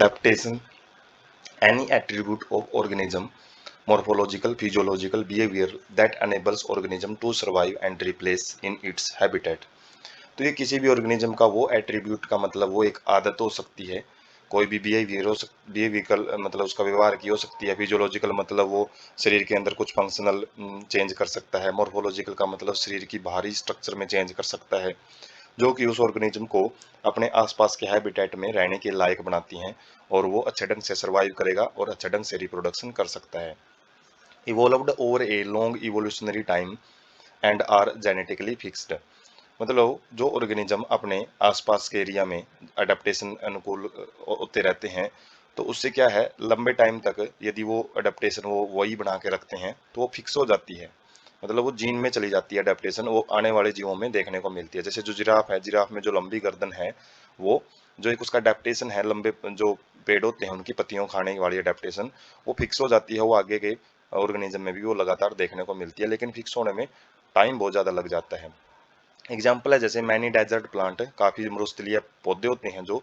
adaptation, any attribute of organism, morphological, physiological behavior that enables organism to survive and replace in its habitat। तो ये किसी भी organism का वो attribute का मतलब वो एक आदत हो सकती है, कोई भी बिहेवियर हो बिहेवियरल मतलब उसका व्यवहार की हो सकती है। फिजियोलॉजिकल मतलब वो शरीर के अंदर कुछ फंक्शनल चेंज कर सकता है। मॉर्फोलॉजिकल का मतलब शरीर की बाहरी स्ट्रक्चर में चेंज कर सकता है, जो कि उस ऑर्गेनिज्म को अपने आसपास के हैबिटेट में रहने के लायक बनाती हैं और वो अच्छे ढंग से सर्वाइव करेगा और अच्छे ढंग से रिप्रोडक्शन कर सकता है। Evolved over a long evolutionary time and are genetically fixed. मतलब जो ऑर्गेनिज्म अपने आसपास के एरिया में अडेप्टेशन अनुकूल होते रहते हैं, तो उससे क्या है, लंबे टाइम तक यदि वो अडेप्टेशन वो वही बना के रखते हैं तो वो फिक्स हो जाती है। मतलब वो जीन में चली जाती है अडेप्टेशन, वो आने वाले जीवों में देखने को मिलती है। जैसे जो जिराफ है, जिराफ में जो लंबी गर्दन है, वो जो एक उसका अडेप्टेशन है, लंबे जो पेड़ होते हैं उनकी पत्तियों खाने वाली अडेप्टेशन, वो फिक्स हो जाती है। वो आगे के ऑर्गेनिज्म में भी वो लगातार देखने को मिलती है, लेकिन फिक्स होने में टाइम बहुत ज़्यादा लग जाता है। एग्जाम्पल है जैसे मैनी डेजर्ट प्लांट, काफी मरुस्थलीय पौधे होते हैं जो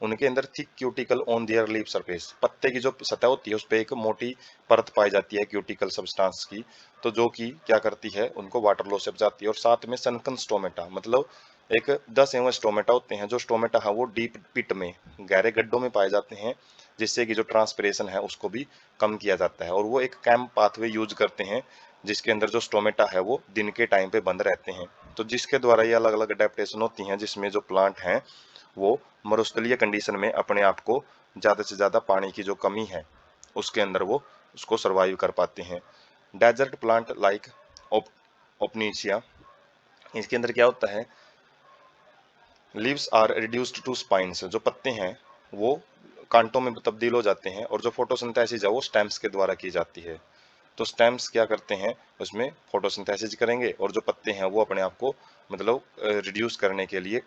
उनके अंदर thick cuticle on their leaf surface, पत्ते की जो सतह होती है उस पर एक मोटी परत पाई जाती है क्यूटिकल सब्सटेंस की, तो जो कि क्या करती है, उनको वाटर लॉस से बचाती है। और साथ में सनकन स्टोमेटा, मतलब एक 10 एवं स्टोमेटा होते हैं, जो स्टोमेटा है वो डीप पिट में, गहरे गड्ढों में पाए जाते हैं, जिससे कि जो ट्रांसपिरेशन है उसको भी कम किया जाता है। और वो एक कैम्प पाथवे यूज करते हैं, जिसके अंदर जो स्टोमेटा है वो दिन के टाइम पे बंद रहते हैं, तो जिसके द्वारा ये अलग अलग अडेप्टेशन होती हैं, जिसमें जो प्लांट हैं वो मरुस्थलीय कंडीशन में अपने आप को ज़्यादा से ज़्यादा पानी की जो कमी है उसके अंदर वो उसको सर्वाइव कर पाते हैं। डेजर्ट प्लांट लाइक ओपनीशिया, इसके अंदर क्या होता है, leaves are reduced to spines, जो पत्ते हैं वो कांटों में तब्दील हो जाते हैं, और जो फोटोसिंथेसिस है वो स्टेम्स के द्वारा की जाती है। तो स्टेम्स क्या करते हैं, उसमें फोटोसिंथेसिस करेंगे, और जो पत्ते हैं वो अपने आप को मतलब रिड्यूस करने के लिए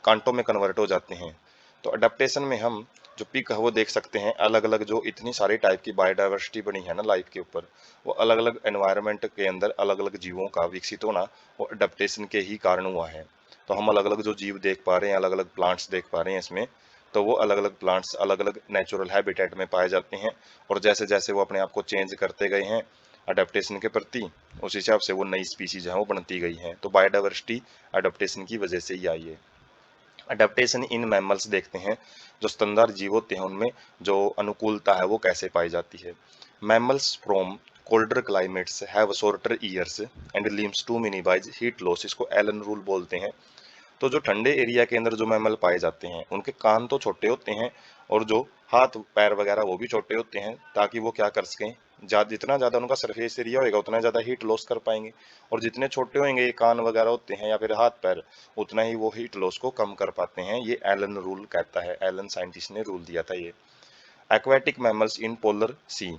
कांटों में कन्वर्ट हो जाते हैं। तो अडेप्टेशन में हम जो पिक है वो देख सकते हैं, अलग अलग जो इतनी सारी टाइप की बायोडाइवर्सिटी बनी है ना लाइफ के ऊपर, वो अलग अलग एनवायरनमेंट के अंदर अलग अलग जीवों का विकसित होना वो अडेप्टेशन के ही कारण हुआ है। तो हम अलग अलग जो जीव देख पा रहे हैं, अलग अलग प्लांट्स देख पा रहे हैं इसमें, तो वो अलग अलग प्लांट्स अलग अलग नेचुरल हैबिटेट में पाए जाते हैं, और जैसे जैसे वो अपने आप को चेंज करते गए हैं अडेप्टेशन के प्रति, उस हिसाब से वो नई स्पीसीज है वो बनती गई हैं। तो बायोडाइवर्सिटी अडेप्टेशन की वजह से ही आई है। अडेप्टेशन इन मैमल्स देखते हैं, जो स्तनधार जीव होते हैं उनमें जो अनुकूलता है वो कैसे पाई जाती है। Mammals from colder climates have shorter ears and limbs to minimise heat loss, इसको एलन रूल बोलते हैं। तो जो ठंडे एरिया के अंदर जो मैमल पाए जाते हैं उनके कान तो छोटे होते हैं, और जो हाथ पैर वगैरह वो भी छोटे होते हैं, ताकि वो क्या कर सकें, जितना ज़्यादा उनका सरफेस एरिया होगा उतना ज़्यादा हीट लॉस कर पाएंगे। और जितने छोटे होंगे ये कान वगैरह होते हैं या फिर हाथ पैर, उतना ही वो हीट लॉस को कम कर पाते हैं। ये एलन रूल कहता है, एलन साइंटिस्ट ने रूल दिया था ये। एक्वेटिक मैमल्स इन पोलर सी,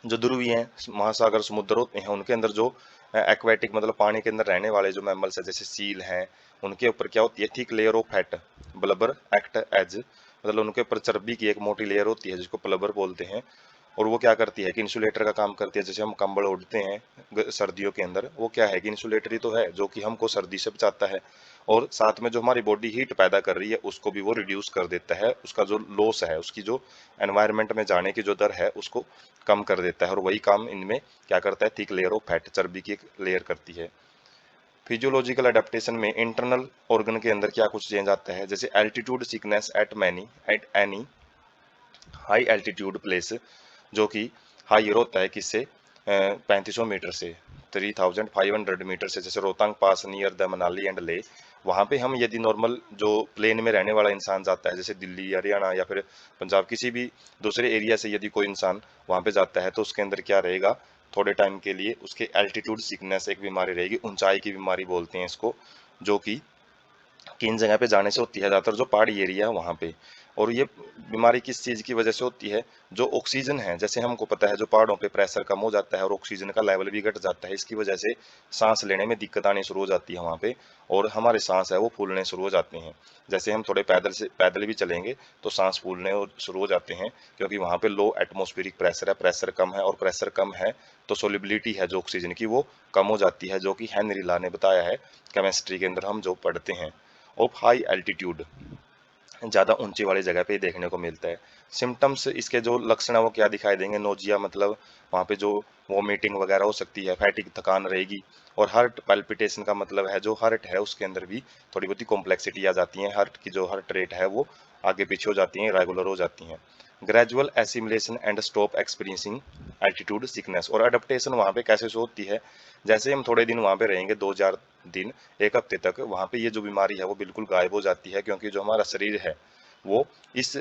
जो ध्रुवीय महासागर समुद्र होते हैं उनके अंदर जो एक्वेटिक मतलब पानी के अंदर रहने वाले जो मैमल्स है, जैसे सील हैं, उनके ऊपर क्या होती है, thick layer of fat blubber act as, मतलब उनके ऊपर चर्बी की एक मोटी लेयर होती है जिसको प्लबर बोलते हैं। और वो क्या करती है कि इंसुलेटर का काम करती है। जैसे हम कंबल ओढ़ते हैं सर्दियों के अंदर, वो क्या है कि इंसुलेटर ही तो है जो कि हमको सर्दी से बचाता है, और साथ में जो हमारी बॉडी हीट पैदा कर रही है उसको भी वो रिड्यूस कर देता है, उसका जो लॉस है, उसकी जो एनवायरनमेंट में जाने की जो दर है उसको कम कर देता है। और वही काम इनमें क्या करता है, थिक लेयर ऑफ फैट, चर्बी की एक लेयर करती है। फिजियोलॉजिकल अडेप्टेशन में इंटरनल ऑर्गन के अंदर क्या कुछ चेंज आता है, जैसे altitude sickness at any high altitude place, जो कि हाइयर होता है किससे, 3500 मीटर से, 3500 मीटर से, जैसे रोहतांग पास नियर द मनाली एंड ले, वहाँ पे हम यदि नॉर्मल जो प्लेन में रहने वाला इंसान जाता है, जैसे दिल्ली हरियाणा या फिर पंजाब किसी भी दूसरे एरिया से यदि कोई इंसान वहाँ पे जाता है, तो उसके अंदर क्या रहेगा, थोड़े टाइम के लिए उसके एल्टीट्यूड सिकनेस एक बीमारी रहेगी, ऊंचाई की बीमारी बोलते हैं इसको, जो कि किन जगह पे जाने से होती है, ज़्यादातर जो पहाड़ी एरिया है वहाँ पे। और ये बीमारी किस चीज़ की वजह से होती है, जो ऑक्सीजन है, जैसे हमको पता है जो पहाड़ों पे प्रेशर कम हो जाता है और ऑक्सीजन का लेवल भी घट जाता है, इसकी वजह से सांस लेने में दिक्कत आनी शुरू हो जाती है वहाँ पे, और हमारे सांस है वो फूलने शुरू हो जाते हैं। जैसे हम थोड़े पैदल भी चलेंगे तो सांस फूलने शुरू हो जाते हैं, क्योंकि वहाँ पे लो एटमॉस्फेरिक प्रेशर है, प्रेशर कम है, और प्रेशर कम है तो सोलिबिलिटी है जो ऑक्सीजन की वो कम हो जाती है, जो कि हेनरी ला ने बताया है केमिस्ट्री के अंदर हम जो पढ़ते हैं। ऑफ हाई एल्टीट्यूड, ज़्यादा ऊंची वाली जगह पे ही देखने को मिलता है। सिम्टम्स इसके जो लक्षण है वो क्या दिखाई देंगे, नोजिया मतलब वहाँ पे जो वोमिटिंग वगैरह हो सकती है, फैटिक थकान रहेगी, और हार्ट पैल्पिटेशन का मतलब है जो हार्ट है उसके अंदर भी थोड़ी बहुत कॉम्प्लेक्सिटी आ जाती है, हार्ट की जो हार्ट रेट है वो आगे पीछे हो जाती है, रेगुलर हो जाती हैं। Gradual assimilation and stop experiencing altitude sickness, और अडेप्टेशन वहाँ पे कैसे से होती है, जैसे हम थोड़े दिन वहाँ पे रहेंगे, 2-4 दिन, एक हफ्ते तक, वहाँ पे ये जो बीमारी है वो बिल्कुल गायब हो जाती है, क्योंकि जो हमारा शरीर है वो इस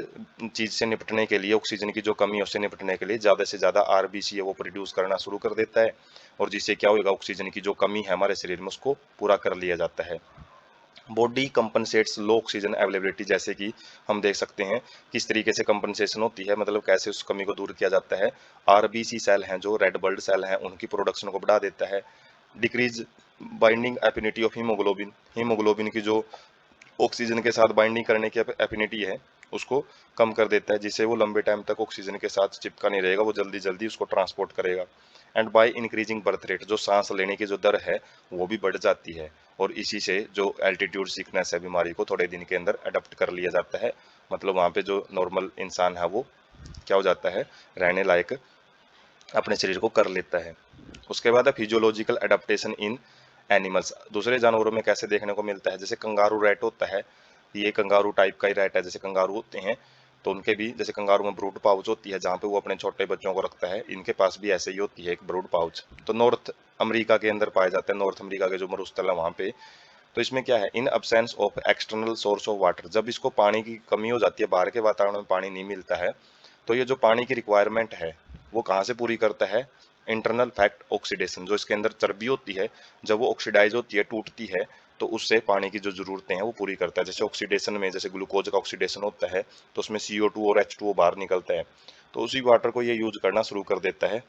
चीज से निपटने के लिए, ऑक्सीजन की जो कमी है उससे निपटने के लिए ज्यादा से ज्यादा आरबीसी है वो प्रोड्यूस करना शुरू कर देता है, और जिससे क्या होगा, ऑक्सीजन की जो कमी है हमारे शरीर में उसको पूरा कर लिया जाता है। बॉडी कंपनसेट्स लो ऑक्सीजन अवेलेबिलिटी, जैसे कि हम देख सकते हैं किस तरीके से कंपनसेशन होती है, मतलब कैसे उस कमी को दूर किया जाता है। आरबीसी सेल हैं जो रेड ब्लड सेल हैं उनकी प्रोडक्शन को बढ़ा देता है। Decrease binding affinity of haemoglobin, haemoglobin की जो ऑक्सीजन के साथ बाइंडिंग करने की एफिनिटी है उसको कम कर देता है, जिससे वो लंबे टाइम तक ऑक्सीजन के साथ चिपका नहीं रहेगा, वो जल्दी जल्दी उसको ट्रांसपोर्ट करेगा। And by increasing birth rate, जो सांस लेने की जो दर है वो भी बढ़ जाती है, और इसी से जो एल्टीट्यूड सिकनेस है बीमारी को थोड़े दिन के अंदर अडॉप्ट कर लिया जाता है, मतलब वहाँ पे जो नॉर्मल इंसान है वो क्या हो जाता है, रहने लायक अपने शरीर को कर लेता है। उसके बाद है फिजियोलॉजिकल अडेप्टेशन इन एनिमल्स, दूसरे जानवरों में कैसे देखने को मिलता है, जैसे कंगारू रैट होता है, ये कंगारू टाइप का ही रैट है, जैसे कंगारू होते हैं तो उनके भी, जैसे कंगारू में ब्रूड पाउच होती है जहाँ पे वो अपने छोटे बच्चों को रखता है, इनके पास भी ऐसे ही होती है एक ब्रूड पाउच, तो नॉर्थ अमेरिका के अंदर पाए जाते हैं, नॉर्थ अमेरिका के जो मरुस्थल है वहाँ पे। तो इसमें क्या है, इन absence of external source of water, जब इसको पानी की कमी हो जाती है, बाहर के वातावरण में पानी नहीं मिलता है, तो ये जो पानी की रिक्वायरमेंट है वो कहाँ से पूरी करता है, इंटरनल फैक्ट ऑक्सीडेशन, जो इसके अंदर चर्बी होती है जब वो ऑक्सीडाइज होती है, टूटती है, तो उससे पानी की जो जरूरतें हैं वो पूरी करता है। जैसे ऑक्सीडेशन में, जैसे ग्लूकोज का ऑक्सीडेशन होता है तो उसमें CO2 और H2O बाहर निकलता है, तो उसी वाटर को ये यूज करना शुरू कर देता है।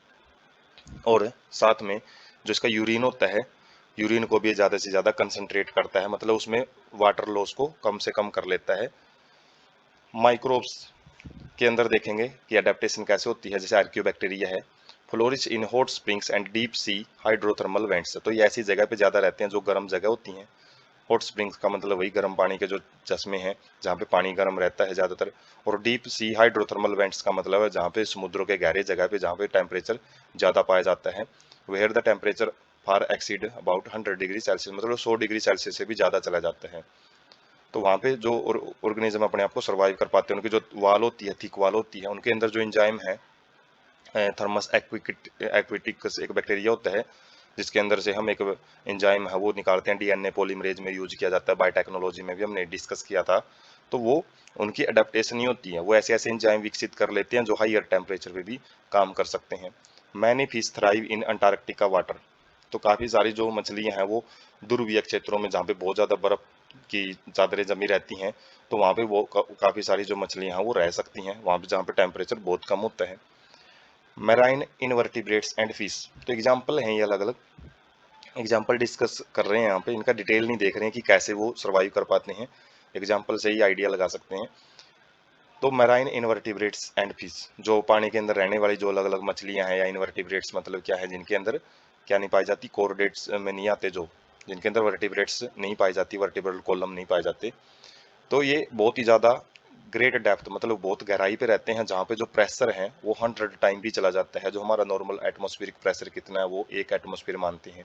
और साथ में जो इसका यूरिन होता है, यूरिन को भी ज़्यादा से ज़्यादा कंसंट्रेट करता है, मतलब उसमें वाटर लॉस को कम से कम कर लेता है। माइक्रोब्स के अंदर देखेंगे कि अडेप्टेशन कैसे होती है, जैसे आर्कियोबैक्टीरिया है, flourish in hot springs and deep sea hydrothermal vents, तो ये ऐसी जगह पे ज़्यादा रहते हैं जो गर्म जगह होती हैं। हॉट स्प्रिंग्स का मतलब वही गर्म पानी के जो चश्मे हैं जहाँ पे पानी गर्म रहता है ज़्यादातर, और डीप सी हाइड्रोथर्मल वेंट्स का मतलब है जहाँ पे समुद्रों के गहरे जगह पे जहाँ पे टेम्परेचर ज़्यादा पाया जाता है, where the temperature far exceed about 100 degree Celsius, मतलब 100 डिग्री सेल्सियस से भी ज़्यादा चला जाता है। तो वहाँ पे जो ऑर्गेनिज्म अपने आप को सर्वाइव कर पाते हैं, उनकी जो वाल होती है, थिक वाल होती है, उनके अंदर जो एंजाइम है, थर्मस एक्विटिकस एक बैक्टीरिया होता है जिसके अंदर से हम एक एंजाइम है वो निकालते हैं, डीएनए पॉलीमरेज में यूज किया जाता है, बायोटेक्नोलॉजी में भी हमने डिस्कस किया था। तो वो उनकी अडेप्टेशन ही होती है, वो ऐसे ऐसे एंजाइम विकसित कर लेते हैं जो हाईयर टेम्परेचर पे भी काम कर सकते हैं। Many fish thrive in Antarctica water, तो काफ़ी सारी जो मछलियां हैं वो ध्रुवीय क्षेत्रों में जहाँ पे बहुत ज़्यादा बर्फ की चादरें जमी रहती हैं, तो वहाँ पे वो काफ़ी सारी जो मछलियां हैं वो रह सकती हैं वहाँ पे जहाँ पे टेम्परेचर बहुत कम होता है। मैराइन इनवर्टिब्रेट्स एंड फिश, तो एग्जाम्पल हैं ये अलग अलग, एग्जाम्पल डिस्कस कर रहे हैं यहाँ पे, इनका डिटेल नहीं देख रहे हैं कि कैसे वो सर्वाइव कर पाते हैं, एग्जाम्पल से ही आइडिया लगा सकते हैं। तो मैराइन इनवर्टिब्रेट्स एंड फिश, जो पानी के अंदर रहने वाली जो अलग अलग मछलियां हैं, या इनवर्टिब्रेट्स मतलब क्या है, जिनके अंदर क्या नहीं पाई जाती, कोर्डेट्स में नहीं आते, जो जिनके अंदर वर्टिब्रेट्स नहीं पाई जाती, वर्टिब्रल कॉलम नहीं पाए जाते, तो ये बहुत ही ज़्यादा ग्रेट डेप्थ, मतलब बहुत गहराई पे रहते हैं जहाँ पे जो प्रेशर है वो 100 टाइम भी चला जाता है, जो हमारा नॉर्मल एटमॉस्फेरिक प्रेशर कितना है वो 1 एटमॉस्फेयर मानते हैं,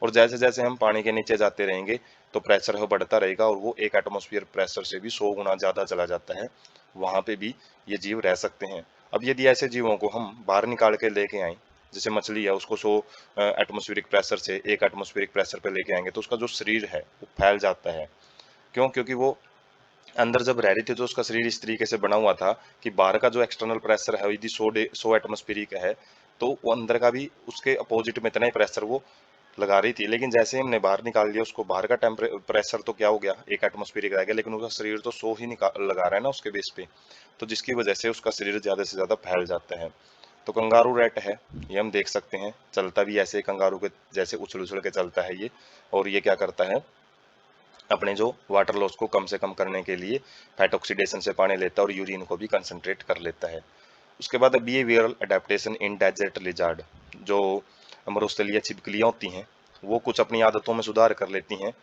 और जैसे जैसे हम पानी के नीचे जाते रहेंगे तो प्रेशर है बढ़ता रहेगा, और वो 1 एटमॉस्फेयर प्रेशर से भी 100 गुना ज़्यादा चला जाता है, वहाँ पे भी ये जीव रह सकते हैं। अब यदि ऐसे जीवों को हम बाहर निकाल के लेके आए, जैसे मछली है उसको 100 एटमॉस्फेरिक प्रेशर से 1 एटमॉस्फेरिक प्रेशर पे लेके आएंगे तो उसका जो शरीर है वो फैल जाता है। क्यों? क्योंकि वो अंदर जब रह रही थी तो उसका शरीर इस तरीके से बना हुआ था कि बाहर का जो एक्सटर्नल प्रेशर है यदि 100 एटमॉस्फेरिक है तो वो अंदर का भी उसके अपोजिट में इतना ही प्रेशर वो लगा रही थी, लेकिन जैसे ही हमने बाहर निकाल लिया उसको, बाहर का प्रेशर तो क्या हो गया, 1 एटमॉस्फेरिक रह गया, लेकिन उसका शरीर तो 100 ही निकाल लगा रहा है ना उसके बेस पे, तो जिसकी वजह से उसका शरीर ज़्यादा से ज़्यादा फैल जाता है। तो कंगारू रैट है, ये हम देख सकते हैं चलता भी ऐसे कंगारू के जैसे उछल उछल के चलता है ये, और ये क्या करता है, अपने जो वाटर लॉस को कम से कम करने के लिए फैट ऑक्सीडेशन से पानी लेता है और यूरिन को भी कंसंट्रेट कर लेता है। उसके बाद behavioural adaptation in desert lizard, जो मरुस्थलीय छिपकलियाँ होती हैं वो कुछ अपनी आदतों में सुधार कर लेती हैं,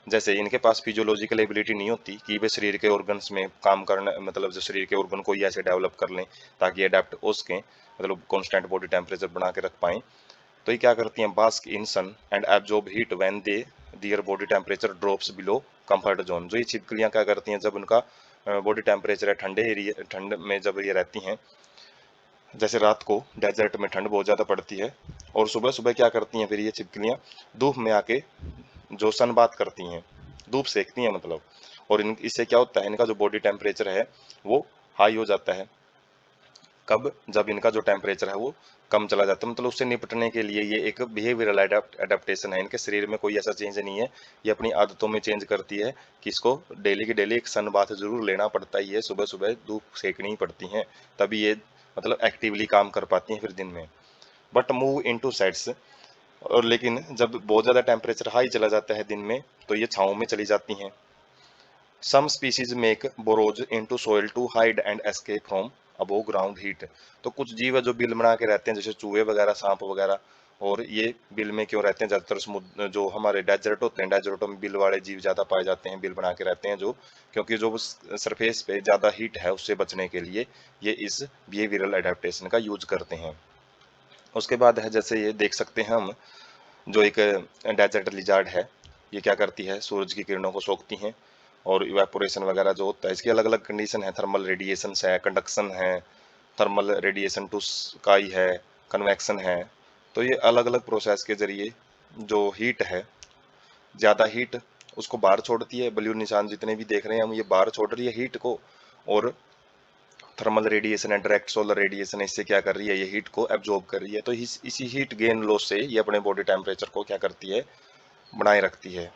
जैसे इनके पास फिजियोलॉजिकल एबिलिटी नहीं होती कि वे शरीर के ऑर्गन्स में काम करना, मतलब जो शरीर के ऑर्गन को ही ऐसे डेवलप कर लें ताकि अडेप्ट हो सकें, मतलब कॉन्स्टेंट बॉडी टेम्परेचर बना के रख पाएं। तो ये क्या करती हैं, bask in sun and absorb heat when they their body temperature drops below comfort zone. जो ये छिपकलियां क्या करती हैं, जब उनका बॉडी टेम्परेचर है ठंडे एरिया, ठंड में जब ये रहती हैं, जैसे रात को डेजर्ट में ठंड बहुत ज़्यादा पड़ती है, और सुबह सुबह क्या करती हैं फिर ये छिपकलियाँ, धूप में आके जो सन बात करती हैं, धूप सेकती हैं मतलब। और इन इससे क्या होता है, इनका जो बॉडी टेम्परेचर है वो हाई हो जाता है। कब, जब इनका जो टेम्परेचर है वो कम चला जाता है, मतलब उससे निपटने के लिए ये एक बिहेवियरल एडेप्टेशन है। इनके शरीर में कोई ऐसा चेंज नहीं है, ये अपनी आदतों में चेंज करती है कि इसको डेली की डेली एक सन बाथ जरूर लेना पड़ता ही है, सुबह सुबह धूप सेकनी ही पड़ती है, तभी ये मतलब एक्टिवली काम कर पाती हैं फिर दिन में। बट मूव इनटू सेट्स, और लेकिन जब बहुत ज़्यादा टेम्परेचर हाई चला जाता है दिन में, तो ये छाँव में चली जाती हैं। Some species make burrows into soil to hide and escape from above ground heat. तो कुछ जीव है जो बिल बना के रहते हैं, जैसे चूहे वगैरह, सांप वगैरह। और ये बिल में क्यों रहते हैं, ज़्यादातर समुद्र जो हमारे डेजर्ट होते हैं, डेजर्टों में बिल वाले जीव ज़्यादा पाए जाते हैं, बिल बना के रहते हैं जो, क्योंकि जो सरफेस पे ज़्यादा हीट है उससे बचने के लिए ये इस बिहेवियरल एडेप्टेशन का यूज करते हैं। उसके बाद है, जैसे ये देख सकते हैं हम, जो एक डेजर्ट लिजार्ड है, ये क्या करती है, सूरज की किरणों को सोखती हैं, और इवेपोरेशन वगैरह जो होता है, इसकी अलग अलग कंडीशन है, थर्मल रेडिएशन है, कंडक्शन है, थर्मल रेडिएशन टू स्काई है, कन्वेक्शन है। तो ये अलग अलग प्रोसेस के जरिए जो हीट है, ज़्यादा हीट उसको बाहर छोड़ती है, ब्लू निशान जितने भी देख रहे हैं हम, ये बाहर छोड़ रही है हीट को। और थर्मल रेडिएशन है, डायरेक्ट सोलर रेडिएशन है, इससे क्या कर रही है, ये हीट को एब्जॉर्ब कर रही है। तो इसी हीट गेन लॉस से ये अपने बॉडी टेम्परेचर को क्या करती है, बनाए रखती है।